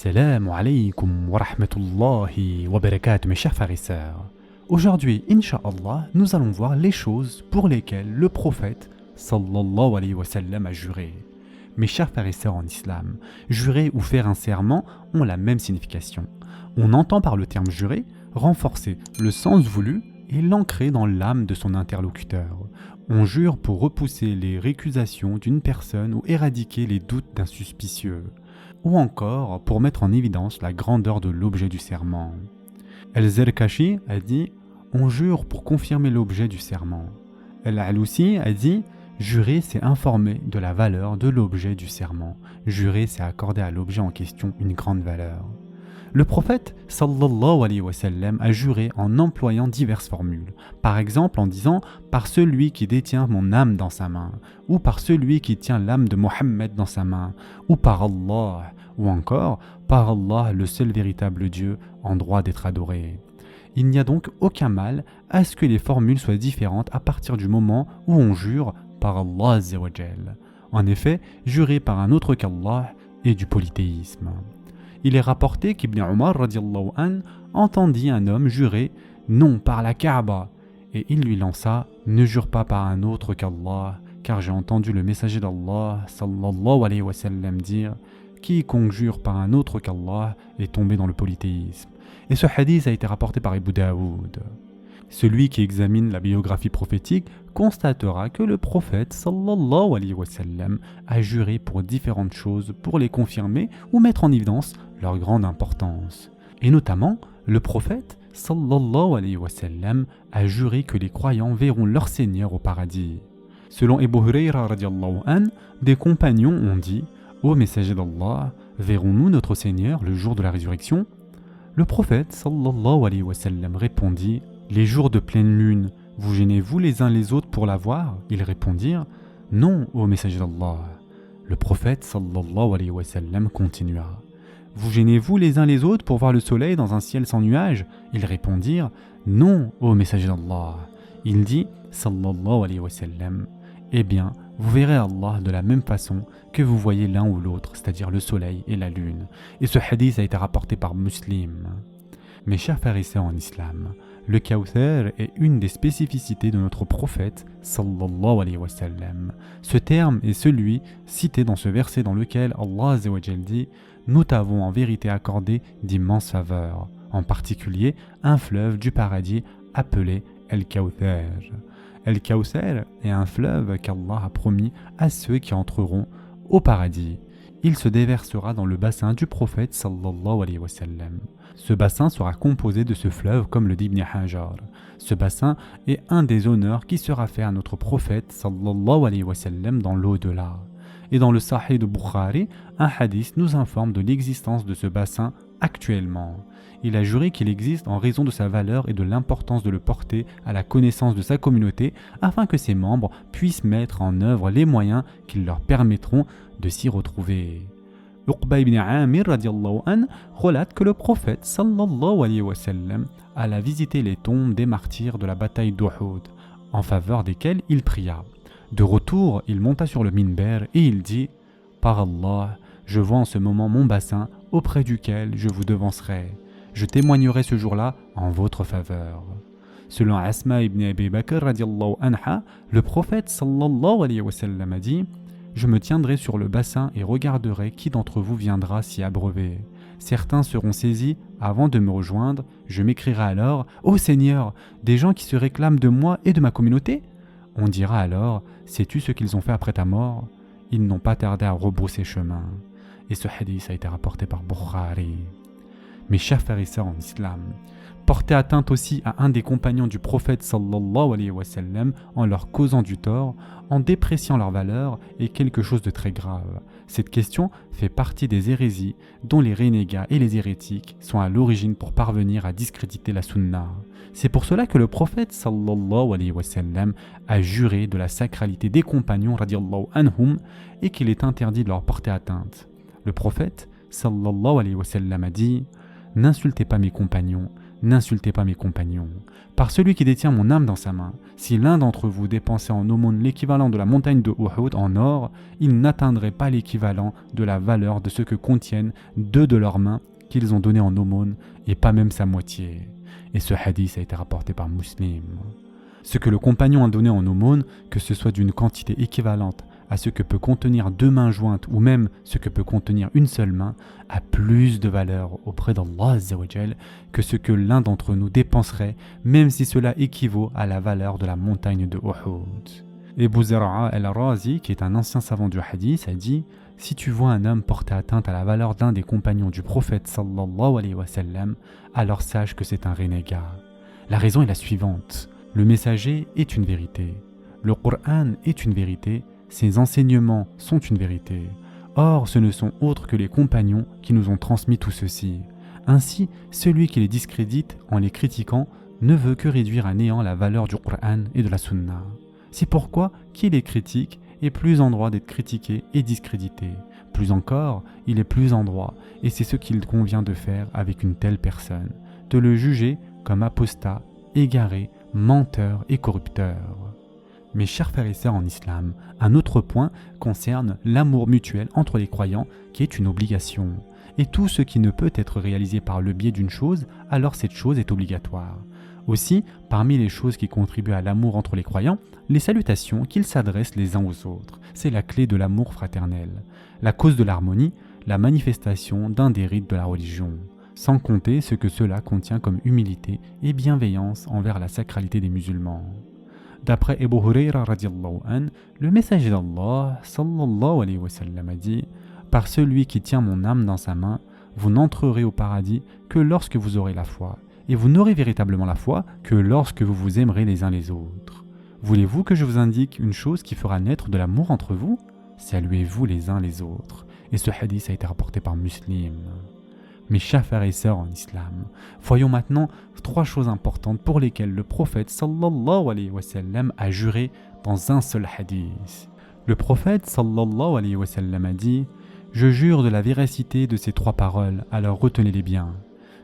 Assalamu alaikum wa rahmatullahi wa barakatuh mes chers frères et sœurs. Aujourd'hui, Inch'Allah, nous allons voir les choses pour lesquelles le prophète sallallahu alayhi wa sallam a juré. Mes chers frères et sœurs en islam, jurer ou faire un serment ont la même signification. On entend par le terme jurer renforcer le sens voulu et l'ancrer dans l'âme de son interlocuteur. On jure pour repousser les récusations d'une personne ou éradiquer les doutes d'un suspicieux, ou encore pour mettre en évidence la grandeur de l'objet du serment. El-Zarkashi a dit « On jure pour confirmer l'objet du serment ». El-Alousi a dit « Jurer, c'est informer de la valeur de l'objet du serment. Jurer, c'est accorder à l'objet en question une grande valeur. » Le prophète sallallahu alayhi wa sallam a juré en employant diverses formules. Par exemple en disant « Par celui qui détient mon âme dans sa main » ou « Par celui qui tient l'âme de Mohammed dans sa main » ou « Par Allah » ou encore « Par Allah, le seul véritable Dieu en droit d'être adoré ». Il n'y a donc aucun mal à ce que les formules soient différentes à partir du moment où on jure par Allah Azza wa Jal. En effet, jurer par un autre qu'Allah est du polythéisme. Il est rapporté qu'Ibn Omar radiallahu an entendit un homme jurer « Non, par la Kaaba » et il lui lança « Ne jure pas par un autre qu'Allah, car j'ai entendu le messager d'Allah sallallahu alayhi wa sallam dire « Quiconque jure par un autre qu'Allah est tombé dans le polythéisme » et ce hadith a été rapporté par Abu Daoud. Celui qui examine la biographie prophétique constatera que le prophète sallallahu alayhi wa sallam a juré pour différentes choses pour les confirmer ou mettre en évidence leur grande importance. Et notamment, le prophète sallallahu alayhi wa sallam a juré que les croyants verront leur Seigneur au paradis. Selon Abu Hurayra radiallahu an, des compagnons ont dit « Ô messager d'Allah, verrons-nous notre Seigneur le jour de la résurrection ?» Le prophète sallallahu alayhi wa sallam répondit « Les jours de pleine lune, vous gênez-vous les uns les autres pour la voir ?» Ils répondirent « Non, ô messager d'Allah. » Le prophète sallallahu alayhi wa sallam continua « Vous gênez-vous les uns les autres pour voir le soleil dans un ciel sans nuages ?» Ils répondirent « Non, ô messager d'Allah. » Il dit sallallahu alayhi wa sallam « Eh bien, vous verrez Allah de la même façon que vous voyez l'un ou l'autre, c'est-à-dire le soleil et la lune. » Et ce hadith a été rapporté par Muslim. Mes chers frères et sœurs en islam, le Kawthar est une des spécificités de notre prophète sallallahu alayhi wa sallam. Ce terme est celui cité dans ce verset dans lequel Allah Azza wa Jal dit « Nous t'avons en vérité accordé d'immenses faveurs, en particulier un fleuve du paradis appelé El-Kawthar. » El-Kawthar est un fleuve qu'Allah a promis à ceux qui entreront au paradis. Il se déversera dans le bassin du prophète sallallahu alayhi wa sallam. Ce bassin sera composé de ce fleuve comme le dit Ibn Hajar. Ce bassin est un des honneurs qui sera fait à notre prophète sallallahu alayhi wa sallam dans l'au-delà. Et dans le Sahih de Bukhari, un hadith nous informe de l'existence de ce bassin actuellement. Il a juré qu'il existe en raison de sa valeur et de l'importance de le porter à la connaissance de sa communauté afin que ses membres puissent mettre en œuvre les moyens qui leur permettront de s'y retrouver. Uqba ibn Amir radiallahu an relate que le prophète sallallahu alayhi wa sallam alla visiter les tombes des martyrs de la bataille d'Uhud, en faveur desquels il pria. De retour, il monta sur le minber et il dit « Par Allah, je vois en ce moment mon bassin auprès duquel je vous devancerai. Je témoignerai ce jour-là en votre faveur. » Selon Asma ibn Abi Bakr radiallahu anha, le prophète sallallahu alayhi wa sallam a dit « Je me tiendrai sur le bassin et regarderai qui d'entre vous viendra s'y abreuver. Certains seront saisis avant de me rejoindre. Je m'écrierai alors « Ô Seigneur, des gens qui se réclament de moi et de ma communauté ?» On dira alors « Sais-tu ce qu'ils ont fait après ta mort ?» Ils n'ont pas tardé à rebrousser chemin. Et ce hadith a été rapporté par Bukhari. Mes chers frères et sœurs en islam, porter atteinte aussi à un des compagnons du prophète sallallahu alayhi wa sallam en leur causant du tort, en dépréciant leur valeur, est quelque chose de très grave. Cette question fait partie des hérésies dont les renégats et les hérétiques sont à l'origine pour parvenir à discréditer la sunna. C'est pour cela que le prophète sallallahu alayhi wa sallam a juré de la sacralité des compagnons radiallahu anhum et qu'il est interdit de leur porter atteinte. Le prophète sallallahu alayhi wa sallam a dit « N'insultez pas mes compagnons, n'insultez pas mes compagnons. Par celui qui détient mon âme dans sa main, si l'un d'entre vous dépensait en aumône l'équivalent de la montagne de Uhud en or, il n'atteindrait pas l'équivalent de la valeur de ce que contiennent deux de leurs mains qu'ils ont donné en aumône, et pas même sa moitié. Et ce hadith a été rapporté par Muslim. Ce que le compagnon a donné en aumône, que ce soit d'une quantité équivalente à ce que peut contenir deux mains jointes ou même ce que peut contenir une seule main, a plus de valeur auprès d'Allah Azza wa Jal que ce que l'un d'entre nous dépenserait, même si cela équivaut à la valeur de la montagne de Uhud. Ebu Zara'a al-Razi, qui est un ancien savant du hadith, a dit « Si tu vois un homme porter atteinte à la valeur d'un des compagnons du prophète sallallahu alayhi wa sallam, alors sache que c'est un renégat. » La raison est la suivante. Le messager est une vérité. Le Coran est une vérité. Ses enseignements sont une vérité. Or, ce ne sont autres que les compagnons qui nous ont transmis tout ceci. Ainsi, celui qui les discrédite en les critiquant ne veut que réduire à néant la valeur du Coran et de la Sunna. C'est pourquoi qui les critique est plus en droit d'être critiqué et discrédité. Plus encore, il est plus en droit, et c'est ce qu'il convient de faire avec une telle personne, de le juger comme apostat, égaré, menteur et corrupteur. Mes chers frères et sœurs en islam, un autre point concerne l'amour mutuel entre les croyants qui est une obligation. Et tout ce qui ne peut être réalisé par le biais d'une chose, alors cette chose est obligatoire. Aussi, parmi les choses qui contribuent à l'amour entre les croyants, les salutations qu'ils s'adressent les uns aux autres. C'est la clé de l'amour fraternel, la cause de l'harmonie, la manifestation d'un des rites de la religion. Sans compter ce que cela contient comme humilité et bienveillance envers la sacralité des musulmans. D'après Abu Hurayra radiyallahu an, le messager d'Allah sallallahu alayhi wa sallam a dit « Par celui qui tient mon âme dans sa main, vous n'entrerez au paradis que lorsque vous aurez la foi, et vous n'aurez véritablement la foi que lorsque vous vous aimerez les uns les autres. Voulez-vous que je vous indique une chose qui fera naître de l'amour entre vous? Saluez-vous les uns les autres. » Et ce hadith a été rapporté par Muslim. Mes chers frères et sœurs en islam, voyons maintenant 3 choses importantes pour lesquelles le prophète sallallahu alayhi wa sallam a juré dans un seul hadith. Le prophète sallallahu alayhi wa sallam a dit « Je jure de la véracité de ces 3 paroles, alors retenez-les bien.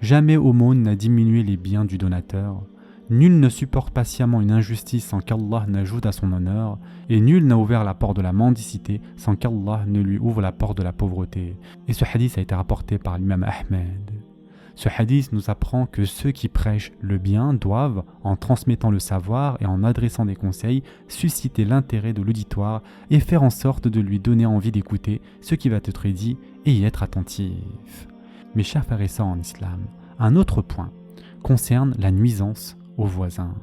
Jamais aumône n'a diminué les biens du donateur. Nul ne supporte patiemment une injustice sans qu'Allah n'ajoute à son honneur, et nul n'a ouvert la porte de la mendicité sans qu'Allah ne lui ouvre la porte de la pauvreté. » Et ce hadith a été rapporté par l'imam Ahmed. Ce hadith nous apprend que ceux qui prêchent le bien doivent, en transmettant le savoir et en adressant des conseils, susciter l'intérêt de l'auditoire et faire en sorte de lui donner envie d'écouter ce qui va être dit et y être attentif. Mes chers frères et sœurs en islam, un autre point concerne la nuisance aux voisins.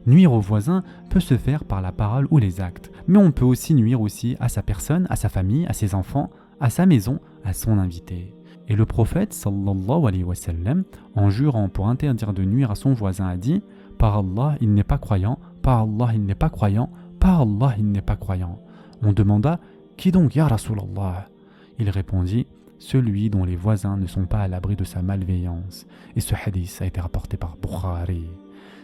Nuire aux voisins peut se faire par la parole ou les actes, mais on peut aussi nuire aussi à sa personne, à sa famille, à ses enfants, à sa maison, à son invité. Et le prophète sallallahu alayhi wa sallam, en jurant pour interdire de nuire à son voisin, a dit « Par Allah, il n'est pas croyant, par Allah, il n'est pas croyant, par Allah, il n'est pas croyant. » On demanda « Qui donc, ya Rasulallah ?» Il répondit « Celui dont les voisins ne sont pas à l'abri de sa malveillance. » Et ce hadith a été rapporté par Bukhari.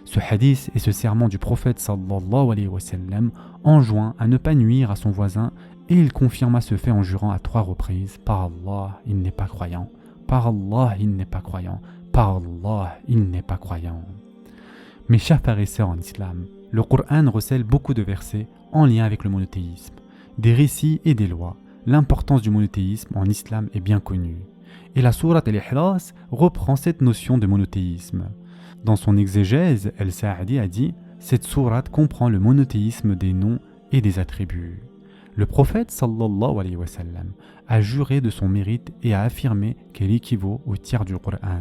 Ce hadith et ce serment du prophète sallallahu alayhi wa sallam enjoint à ne pas nuire à son voisin et il confirma ce fait en jurant à 3 reprises « Par Allah, il n'est pas croyant. Par Allah, il n'est pas croyant. Par Allah, il n'est pas croyant. » Mes chers frères et sœurs en islam, le Coran recèle beaucoup de versets en lien avec le monothéisme, des récits et des lois. L'importance du monothéisme en islam est bien connue. Et la sourate Al-Ikhlas reprend cette notion de monothéisme. Dans son exégèse, El-Sa'adi a dit « Cette sourate comprend le monothéisme des noms et des attributs. » Le prophète sallallahu alayhi wa sallam a juré de son mérite et a affirmé qu'elle équivaut au tiers du Coran.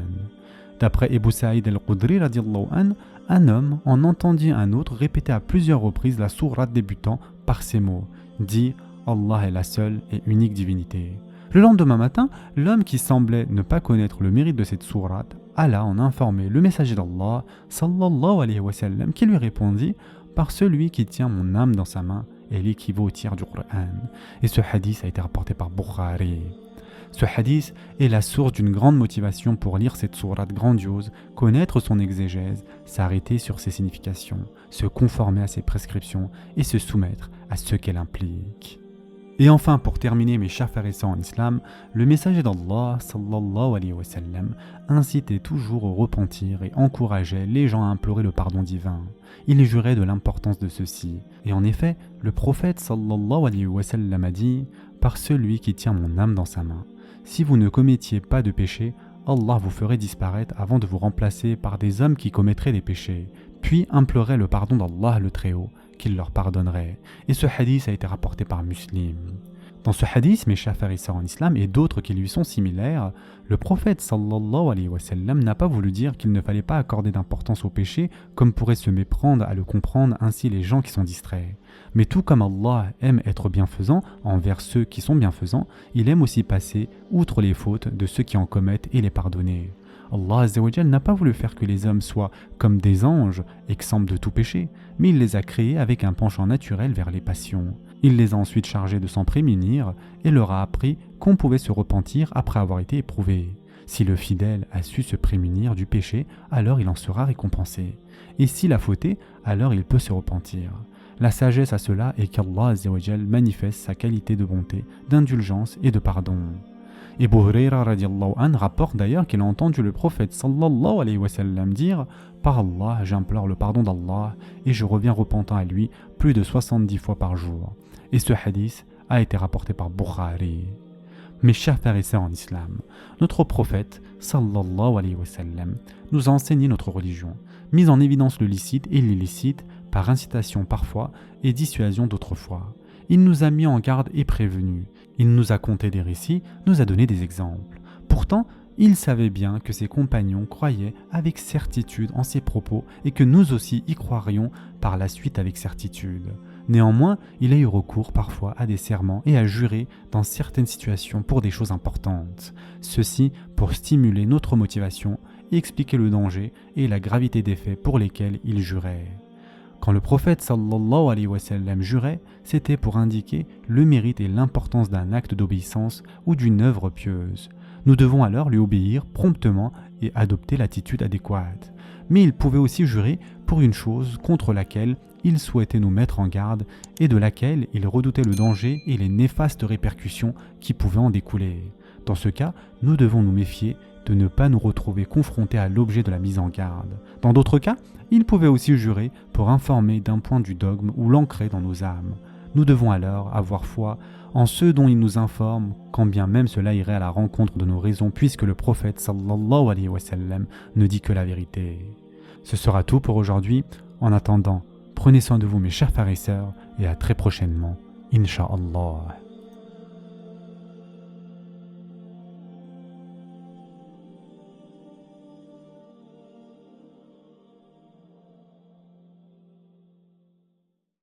D'après Ebu Saïd al-Khudri radiyallahu an, un homme en entendit un autre répéter à plusieurs reprises la sourate débutant par ces mots « Dit Allah est la seule et unique divinité. » Le lendemain matin, l'homme qui semblait ne pas connaître le mérite de cette sourate alla en informer le messager d'Allah sallallahu alayhi wa sallam qui lui répondit « Par celui qui tient mon âme dans sa main, elle équivaut au tiers du Coran. » Et ce hadith a été rapporté par Bukhari. Ce hadith est la source d'une grande motivation pour lire cette sourate grandiose, connaître son exégèse, s'arrêter sur ses significations, se conformer à ses prescriptions et se soumettre à ce qu'elle implique. Et enfin, pour terminer, mes chers frères et sœurs en islam, le messager d'Allah, sallallahu alayhi wa sallam, incitait toujours au repentir et encourageait les gens à implorer le pardon divin. Il jurait de l'importance de ceci. Et en effet, le prophète sallallahu alayhi wa sallam a dit « Par celui qui tient mon âme dans sa main, si vous ne commettiez pas de péché, Allah vous ferait disparaître avant de vous remplacer par des hommes qui commettraient des péchés, puis imploraient le pardon d'Allah le Très-Haut, qu'il leur pardonnerait. » Et ce hadith a été rapporté par Muslim. Dans ce hadith, mes chers frères et sœurs en islam, et d'autres qui lui sont similaires, le prophète sallallahu alayhi wa sallam n'a pas voulu dire qu'il ne fallait pas accorder d'importance au péché, comme pourraient se méprendre à le comprendre ainsi les gens qui sont distraits. Mais tout comme Allah aime être bienfaisant envers ceux qui sont bienfaisants, il aime aussi passer outre les fautes de ceux qui en commettent et les pardonner. Allah Azza wa Jal n'a pas voulu faire que les hommes soient comme des anges, exempts de tout péché, mais il les a créés avec un penchant naturel vers les passions. Il les a ensuite chargés de s'en prémunir et leur a appris qu'on pouvait se repentir après avoir été éprouvé. Si le fidèle a su se prémunir du péché, alors il en sera récompensé. Et s'il a fauté, alors il peut se repentir. La sagesse à cela est qu'Allah Azza wa Jal manifeste sa qualité de bonté, d'indulgence et de pardon. Abu Hurayra radiallahu an rapporte d'ailleurs qu'il a entendu le prophète sallallahu alayhi wa sallam dire « Par Allah, j'implore le pardon d'Allah et je reviens repentant à lui plus de 70 fois par jour. » Et ce hadith a été rapporté par Bukhari. Mes chers frères et sœurs en islam, notre prophète sallallahu alayhi wa sallam nous a enseigné notre religion, mis en évidence le licite et l'illicite par incitation parfois et dissuasion d'autres fois. Il nous a mis en garde et prévenu. Il nous a conté des récits, nous a donné des exemples. Pourtant, il savait bien que ses compagnons croyaient avec certitude en ses propos et que nous aussi y croirions par la suite avec certitude. Néanmoins, il a eu recours parfois à des serments et à jurer dans certaines situations pour des choses importantes. Ceci pour stimuler notre motivation et expliquer le danger et la gravité des faits pour lesquels il jurait. Quand le prophète sallallahu alayhi wa sallam jurait, c'était pour indiquer le mérite et l'importance d'un acte d'obéissance ou d'une œuvre pieuse. Nous devons alors lui obéir promptement et adopter l'attitude adéquate. Mais il pouvait aussi jurer pour une chose contre laquelle il souhaitait nous mettre en garde et de laquelle il redoutait le danger et les néfastes répercussions qui pouvaient en découler. Dans ce cas, nous devons nous méfier de ne pas nous retrouver confrontés à l'objet de la mise en garde. Dans d'autres cas, il pouvait aussi jurer pour informer d'un point du dogme ou l'ancrer dans nos âmes. Nous devons alors avoir foi en ceux dont il nous informe, quand bien même cela irait à la rencontre de nos raisons, puisque le prophète sallallahu alayhi wa sallam ne dit que la vérité. Ce sera tout pour aujourd'hui. En attendant, prenez soin de vous mes chers frères et sœurs, et à très prochainement, Inch'Allah.